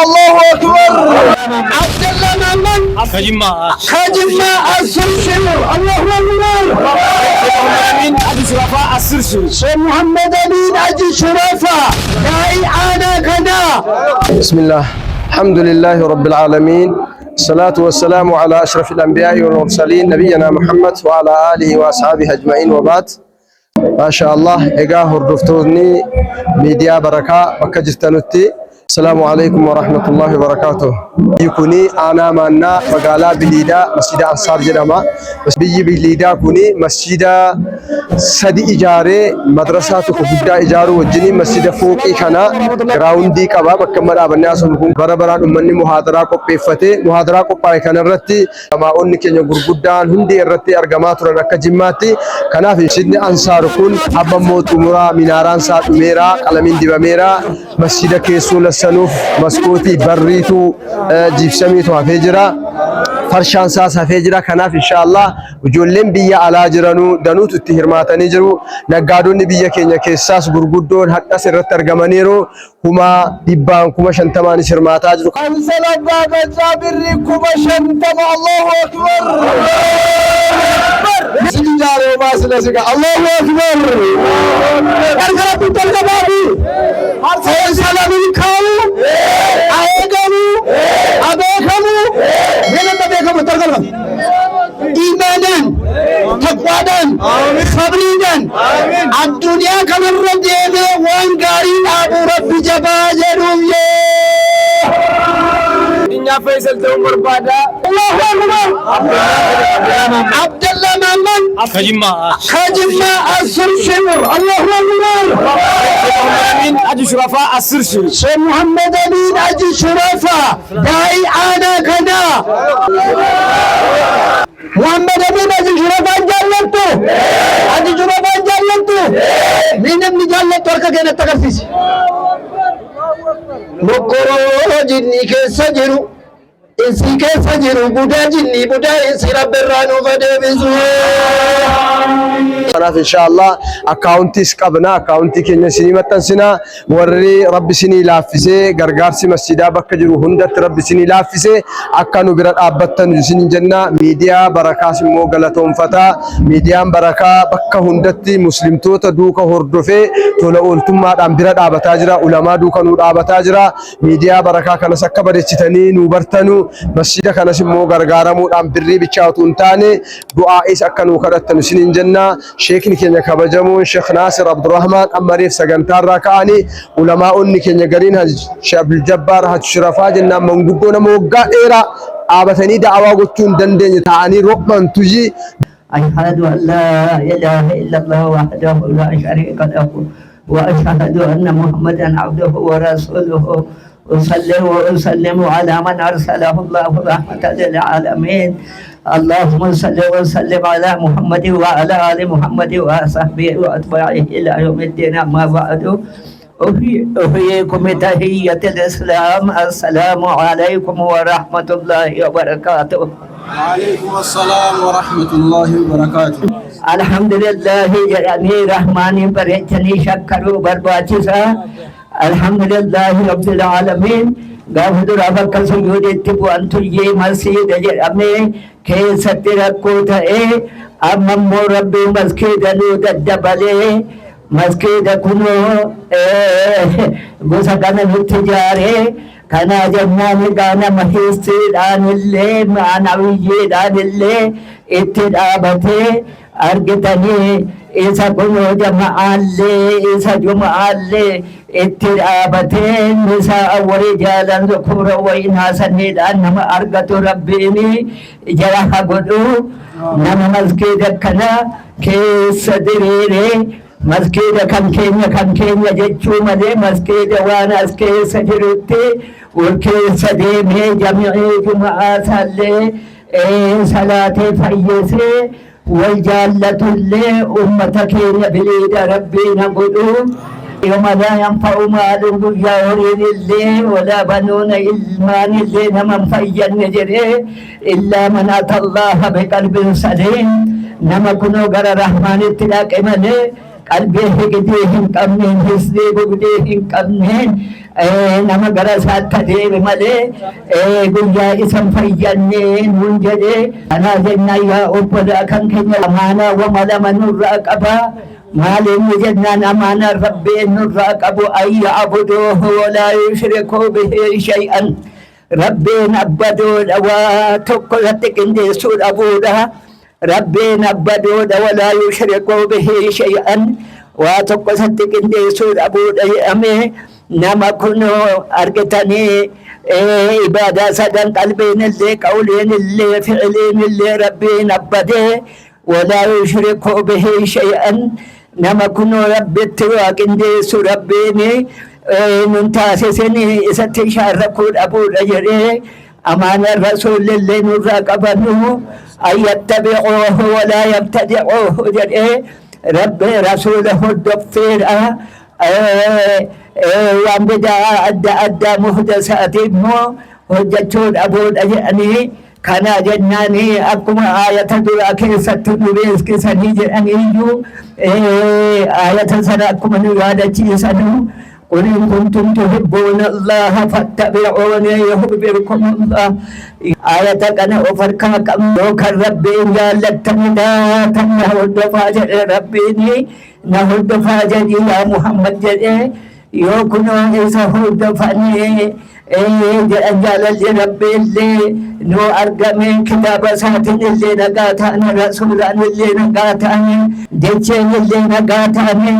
الله اكبر. عبد الله محمد خجمة السرشمر الله اكبر. ابي شرفاء السرشمر شيخ محمد امين ابي شرفاء داعي انا كذا. بسم الله الحمد لله رب العالمين، الصلاة والسلام على أشرف الأنبياء والمرسلين نبينا محمد وعلى آله وأصحابه أجمعين وبعد. ما شاء الله إيجا هردفتوني ميديا بركة بكجرتنوتي. السلام عليكم ورحمة الله وبركاته. يكوني أنا منا مقالة بليدا مسجد أنصار جرما، بس بيجي بليدا كوني مسجد سدي إجارة مدرسة كبدا إجارة وجني مسجد فوقي كنا راوندي كبا بكمل أبناء سمكم برابران أمني محاضرة كوبيفتة محاضرة كوباي كنا رتي ما أنك ينجر قدان هندي رتي أرجمات رنا كجماتي كنا في مسجد أنصار كون أبا موت مرا مناران سات ميرا كلامين دبا ميرا مسجد كيسول السنوف مسكوتي بريتو جيبسميتو هفجرا فرشان ساس هفجرا كنا في إن شاء الله وجولين بيا على جرانو دانوت التهرماتني جرو نقادون بيا كينيا كيساس برغودون حتى سر ترجمانيرو هما دبان كوما شنتمان شرماتا جرو السلام بابا جابر كوما شنتم الله اكبر. سيجارو ماسلسك الله اكبر. ارجع تلقبابي هر سلام كاو आएगानु अबेखानु मेहनत देखो तरगल ईमानन तकवादन खबरीदन الدنيا كمر देवे वन गाड़ी अबू रब्बी जबाजरुम ये दुनिया फैसल तो उमर पादा अल्लाहु अकबर. عبد الله محمد خجمة السرشمر الله اكبر. ابي شرفاء السرشمر شيخ محمد امين ابي شرفاء داعي انا كذا. محمد امين ابي شرفاء جلنتو ابي شرفاء جلنتو من جلنت وركه كانت تكفيس مكرو جني كسجرو إنسي كسجرو بودا جني بودا إنسي رب الرانو فدبزو. إن شاء الله أكاونتي سكابنا أكاونتي كنيا سينما تنسنا وري رب سني لافسه غرغارسي مسجدا بكجرو هندت رب سني لافسه أكانو برات أبتن جسني جنة ميديا بركة مو غلطهم فتا ميديا بركة بك هندتي مسلم توتا دوكا هردفه تولا أولتم ما دام برات أبتاجرا علماء دوكا نور أبتاجرا ميديا بركة كنا سكبر تشتني نوبرتنو مسجدا كنا سمو غرغارمو دام بري بيشاوتون تاني دعاء إس أكانو كرتن سني جنة شيخني كنيا كبجمون شيخ ناصر عبد الرحمن أمريف سجنتار راكاني علماء أني كنيا جرين هج شاب الجبار هج شرفاء جنة منقدون موجا إيرا أبتني دعوة قتون دندن تعني رقم تجي. أشهد أن لا إله إلا الله وحده لا شريك له وأشهد أن محمدا عبده ورسوله أصلي وأسلم على من أرسله الله رحمة للعالمين. اللهم صل وسلم على محمد وعلى آل محمد وصحبه وأتباعه إلى يوم الدين. أما بعد أحييكم بتحية الإسلام. السلام عليكم ورحمة الله وبركاته. وعليكم السلام ورحمة الله وبركاته. الحمد لله يعني رحماني بريتني شكروا برباتشا. الحمد لله رب العالمين. गावदुर अबकल संयोजित टिपु अंतु ये मस्जिद जरमे के सत्य को थे अब मम्मो रब्बी मस्जिद नु दजबले मस्जिद कुनो गुसकन मुतजारे kana jannani gana mahisi danille manawiye danille ittidabate argitani isa kuno jamaalle isa jumaalle ittidabate nisa awrijalan dhukura wa inhasanni dan nama argatu rabbini jaraha godu nama masjid kana kesadire مسجد كم كينيا جتشو مدي مسجد وانا اسكي سجرتي وكي سديمي جميعي جمعة سالي صلاة فيسي والجالة اللي أمة كينيا بليد ربنا قدوم يوم لا ينفع مال بجاهرين اللي ولا بنون إلمان اللي نمن فيا نجري إلا من أتى الله بقلب سليم نما كنو غير رحمن اتلاك إمالي qalbii higdee hin qabneen hisdee bugdee hin qabneen nama gara isaatti adeeme malee guyyaa isan fayyannee nuun jedhee kanaa jennaan yaa obbolaa kan keenya amaanaa wama lama nurraa qabaa maaliin jennaan amaanaa rabbiin nurraa qabu an ya'buduuhu walaa yushrikuu bihi shay'an rabbiin abbadoodha waa tokko irratti qindeessuu dhabuudha rabbiin abbadoodha walaa yushrikuu bihi shay'an waa tokko irratti qindeessuu dhabuudha jedhamee nama kunoo argitanii ibaadaa sadan qalbiin illee qawliin illee fi'iliin illee rabbiin abbadee walaa yushrikuu bihi shay'an nama kunoo rabbitti waa qindeessu rabbiin nun taasisin isatti shaarrakuu dhabuudha jedhee amaana rasuulillee nurraa qabanu an yattabi'uuhu walaa yabtadi'uuhu jedhee rabbi rasuula hordoffeedha waan bidaa adda addaa muhdasaati immoo hojjechuu dhabuudha jedhanii kana jennaani akkuma ayata duraa keessatti nu beeksisanii jedhaniiyyuu ayata sana akkuma nu yaadachiisanu قل إن كنتم تحبون الله فاتبعوني يحببكم الله آية أنا أفركا كم دوكا ربي جالتني لا تنهد فاجر ربيني نهد فاجر يا محمد جدي يوكنو إذا هد فاني جلال ربي اللي نو أرقمي كتاب ساتن اللي نقاتاني رسولان اللي نقاتاني ديتشين اللي نقاتاني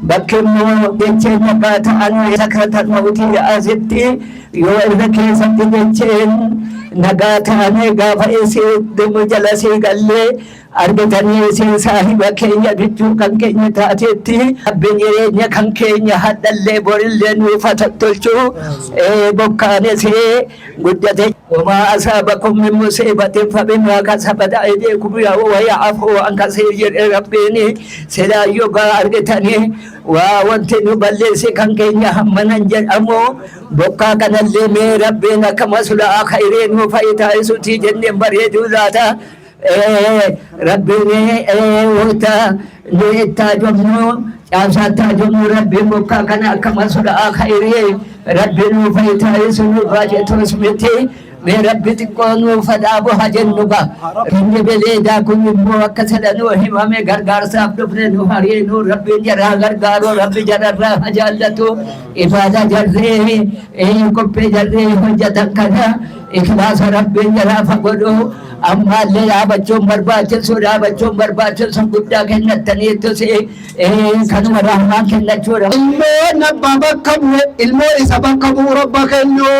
بكمو ديتشين نقاتاني سكرة الموت أزدي يو إركي سكي ديتشين نقاتاني غافا إسي دم جلسي قلي argatanii isin saahiba keenya bichuu kan keenya taateetti abbiin jireenya kan keenya haddallee borillee nuufa tottolchuu bokkaanes guddate wamaa asaabakum min musiibatin fabimaa kasabat aydiikum wa ya'fuu an kasiir jedhe rabbiin silaayyoo gaa argatanii waa wanti nu balleessi kan keenya hammanan jedhamu bokkaa kanallee mee rabbiin akka maslaa khayree nuufa taasisuutii jenneen bareeduu laata ربي وتا نيتا جمنو جامساتا جمنو ربي مكا كنا كما سرا خيري ربي نو فيتا يسنو راجتو اسمتي مي ربي تكونو فدابو حجنوبا رنجي بليدا كن مو كسدنو همامي غرغار صاحب دبن نو هاري نو ربي جرا غرغارو ربي جرا حجالتو افادا جري كوبي جري حجتا كذا إخلاص ربي جرا فغدو أما اللي يابچون برباچسو يابچون برباچسو گڈا كنتني تو سي كنو رحمان كنچو ilmo nabbaba kabu ilmo isaba kabu rabbaka inno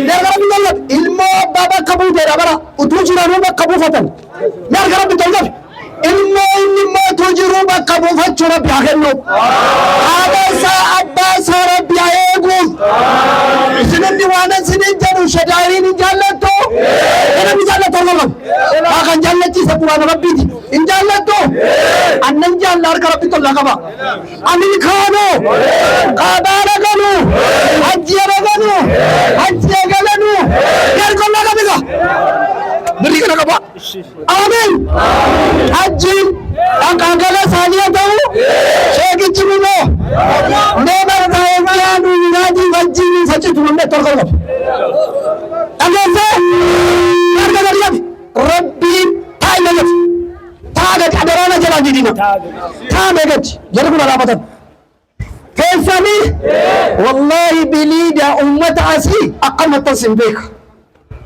darabna ilmo baba kabu darabara utujira no kabu fatan yar garab tolgaf ilmo ilmo tujiru kabu fachu rabbi agenno abasa abbasa rabbi ayegun sinni wana sinni jaru shadairin jallato ana bijallato ngam akan jallati sa qur'an rabbi in jallato annan jallar rabbi to lagaba amin khano qadara ganu hajjara ganu hajja galanu yar ko lagabiga beri kana kaba amin hajji angala saliya tahu sheki chimuno never taayanu nadi hajji sachi tunne torgalo agasa yarga dariyab rabbi taaynagat taagat adarana jalajidina taamegat yarguna rabatan كيفني والله بليدا أمة عسي أقمت تصم بك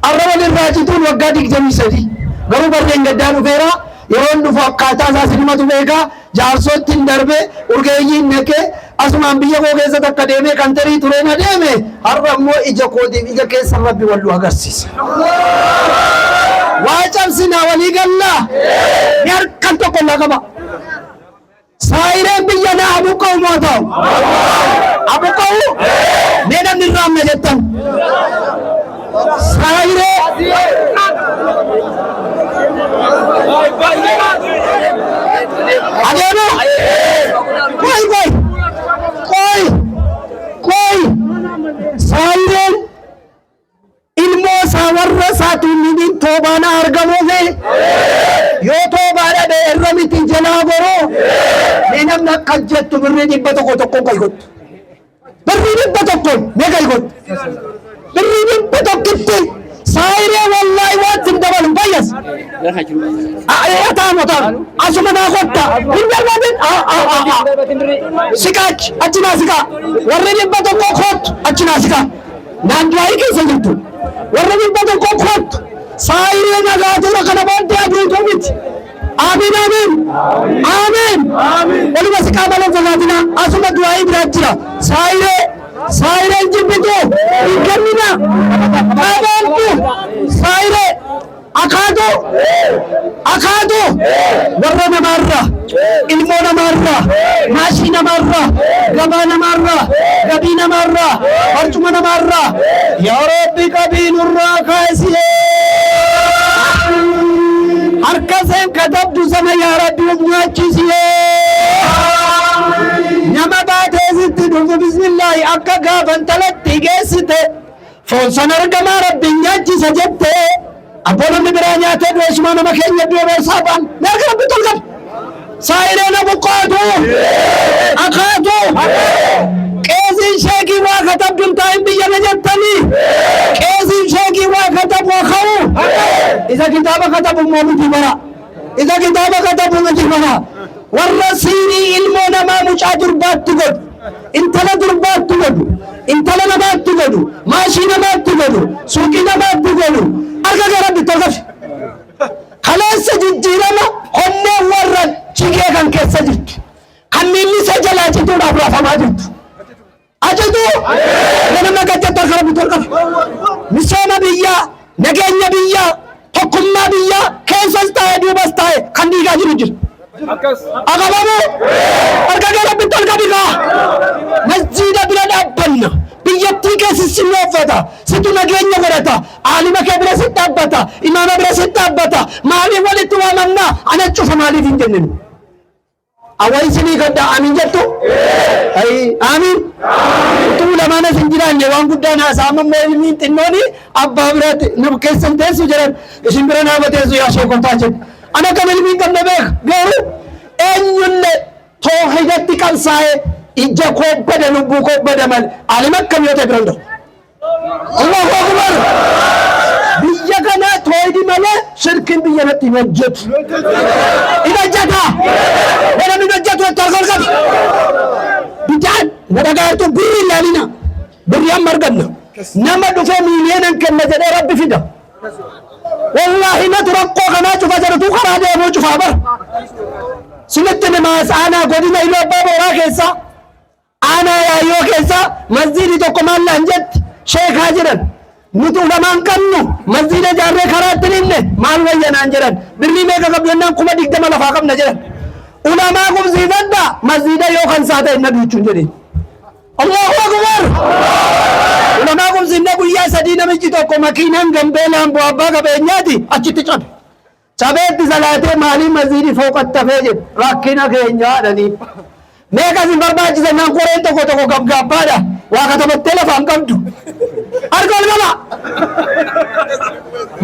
الرجل الراجدون وقادك جميسدي قالوا برين قدانو فيرا يرون فوقاتا ساسلمة بيكا جارسوت تندربه ورقيين نكي أسمان بيا وغيزة تقديمي كانتري ترين ديمي الرمو إجا قودين إجا كيس الربي واللو أغسيس واجب سنا ولي قلنا يركن تقول لغبا سائرين بيانا أبو قوم واتاو أبو قوم نينا نرام نجتن سائرين أجيبو كوي سائرين ilmo sawarra saatu nidin tobana argamu fe yo tobana be erramiti jana goro namni akka jettu birrii 100 kan godhu. Birrii 100 meeqa godhu? Birrii 100tti saayiree wallaahi waan sin dabalu fayyas. Ataan asuma naa qotta hin darbatin sikaachi achi naa sikaa warri 100 kootu achi naa sikaa naandu'aayi keessa jirtu warri 100 kootu saayiree nagaatura kana booddee aduutu miti. Amin amin amin waluma sikaa malee fagaatina asuma du'aayi biraa jira saayiree jibbitu hin kennina qabaantu saayiree akaatu warra namarra ilmoo namarra maashii namarra gabaa namarra gabii namarra barcuma namarra yaa rabbi qabiinurraa kaasee harka seen katabdu sana yaa rabbi nyaachisee nama baatee sitti dhufu bismillaahi akka gaafan talatti geessite foon sana argamaa rabbi nyaachisa jette abboonni biraa nyaatee du'eessuma nama keenya du'ee saaphaan meeqa rabbi tolkan saayiree na buqqaatu akaatu qeesiin sheekii waa katabdun taa'in biyya na jettanii qeesiin sheekii waa katabu aka'u isa kitaaba katabu moo miti bara isa kitaaba katabu miti bara warra siinii ilmoo namaa mucaa durbaatti godhu intala durbaatti godhu intala namaatti godhu maashii namaatti godhu suuqii namaatti godhu arga garabbi tolkafi kaleessa jijjiirama honneen warra chigee kan keessa jirtu kan miilli isa jalaa cituudhaaf raafamaa jirtu ajitu ganama gajjatti arga rabbi tolkafi misooma biyyaa nageenya biyyaa tokkummaa biyyaa keessas taa'e duubas taa'e kan dhiigaa jiru jira akabamu arga garabbi tolkafi kaa masjiida bira dhaabbanna biyyattii keessi sinnoofata situ nageenya godhata aalima kee bira sitti dhaabbata imaama bira sitti dhaabbata maaliif walitti waamamna ana cufa maaliif hin jenninu awwayi sinii gadda amiin jettu amiin utuu lamaana sin jiraanne waan guddaan haasa'ama immoo ilmiin xinnooni abbaa biraatti nama keessan teessu jedhan isin bira naama teessu yaa sheekotaa jedhu ana kam ilmiin qabne beeka garuu eenyulle toohidatti qabsaa'ee ija kobbada lubbuu kobbada mal alima akkam yoo ta'e biran ta'u Allahu akbar biyya kana toohidi malee shirkin biyya natti hin hojjetu hojjeta wadami hojjetu targargab bidaan nadagaartu birri ilaalina birri amma arganna nama dhufee miiliyeenan kenna jedhee rabbi fida wallahi natu rakkoo kanaa cufa jedhatu karaa deemuu cufaa bar sunitti nimaas aanaa godina iluu abbaa booraa keessaa aanaa yaayyoo keessa masjiidi tokko maallaan jetti sheekaa jedhan nuti ulamaan qabnu masjiida jaarree karaatti ninne maal wayyanaan jedhan birrii meeqa qabdu jennaan 20 lafaa qabna jedhan ulamaa qubsiifadha masjiida yoo kan saata inna duuchuun jedhin Allahu akbar ulamaa qubsiifne guyyaa sadii namichi tokko makiinaan gambeelaan bu'aa abbaa qabeenyaati achitti cabe cabeetti salaatee maalii masjiidi fooqattafee jedhe rakkina keenyaa jedhanii meeqa sin barbaachise naan qoreen tokko gabgaabbaadha waa katabattee lafaan qabdu arga ol gaba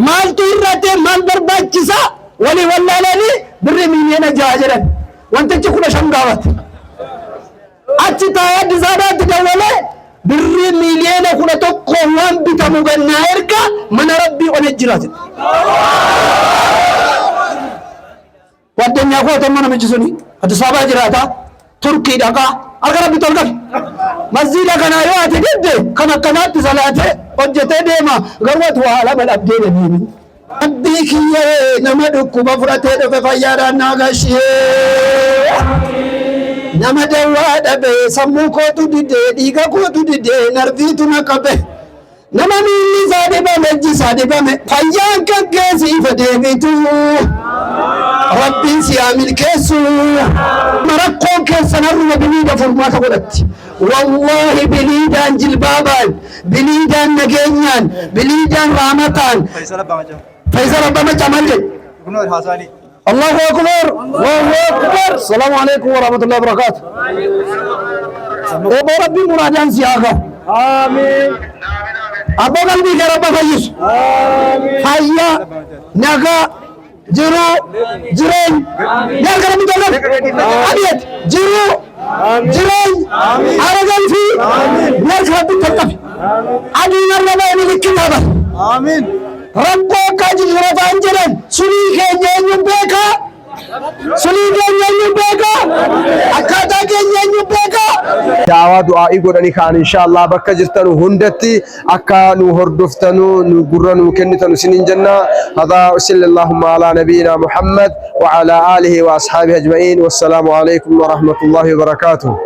maaltu irratti maal barbaachisa walii wallaalanii birri miiliyoona 6 jedhan wantichi 15 gaafate achi taa'ee Addis Ababaatti dawwalee birri miiliyoona 11 waan bitamu gannaa erga mana rabbii olee jiraate waddeenyaa koo tomma namichi suni Addis Ababaa jiraata turkii dhaqaa arga rabbi tolkafi masjiida kana yoo ati didde kan akkanaatti salaatee hojjetee deema garwatu haala badhabdee deemi rabbii kiyyee nama dhukkuba fudhatee dhufe fayyaadhaan naagashee nama dawwaa dhabe sammuu kootu didee dhiiga kootu didee narviitu na qabe nama miilli isaa dhibame ijji isaa dhibame fayyaan kan keessi ifa deebitu rabbiin si haa milkeessu marakkoon keessan har'uma biliida furmaata godhatti wallahi biliidaan jilbaabaan biliidaan nageenyaan biliidaan raamataan faysal abba macaa maal jedhe Allahu akbar Allahu akbar salaamu alaykum wa rahmatullahi wa barakatuh obbo rabbiin muraadaan si haa gahu amiin abbo qalbii kee rabba fayyisu fayyaa nagaa جرو جرين يا كلام جلب أبيت جرو جرين أرجل في يا كلام تلقف أدي نرنا إلى الكتابة آمين. ربك أجل رفعان جرين سليك ينجو بيكا سليك ينجو بيكا أكادك ينجو بيكا دعوة دعاء يقولني كان إن شاء الله بك جرتنو هندتي أكا نو هردفتنو نو قرنو كنتنو سنين جنة هذا وصلى اللهم على نبينا محمد وعلى آله وأصحابه أجمعين والسلام عليكم ورحمة الله وبركاته.